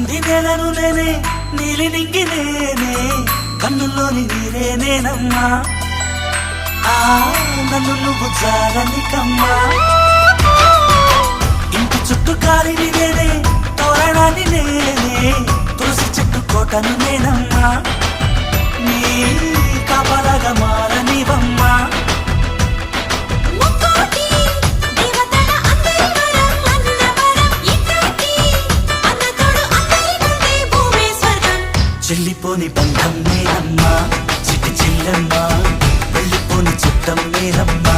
కింది నేలను నేనే నీలి నింగి నేనే కన్నుల్లోని నీరే నేనమ్మా నన్ను నువ్వు చాలని కమ్మా ఇంటి చుట్టూ గాలిని నేనే తోరణాన్ని నేనే తులసి చెట్టు కోటను నేనమ్మా నీ కాపలాగా మారనివమ్మా చెల్లిపోని బంధం నేనమ్మా చిట్టి చెల్లమ్మా వెళ్ళిపోని చుట్టం నేనమ్మా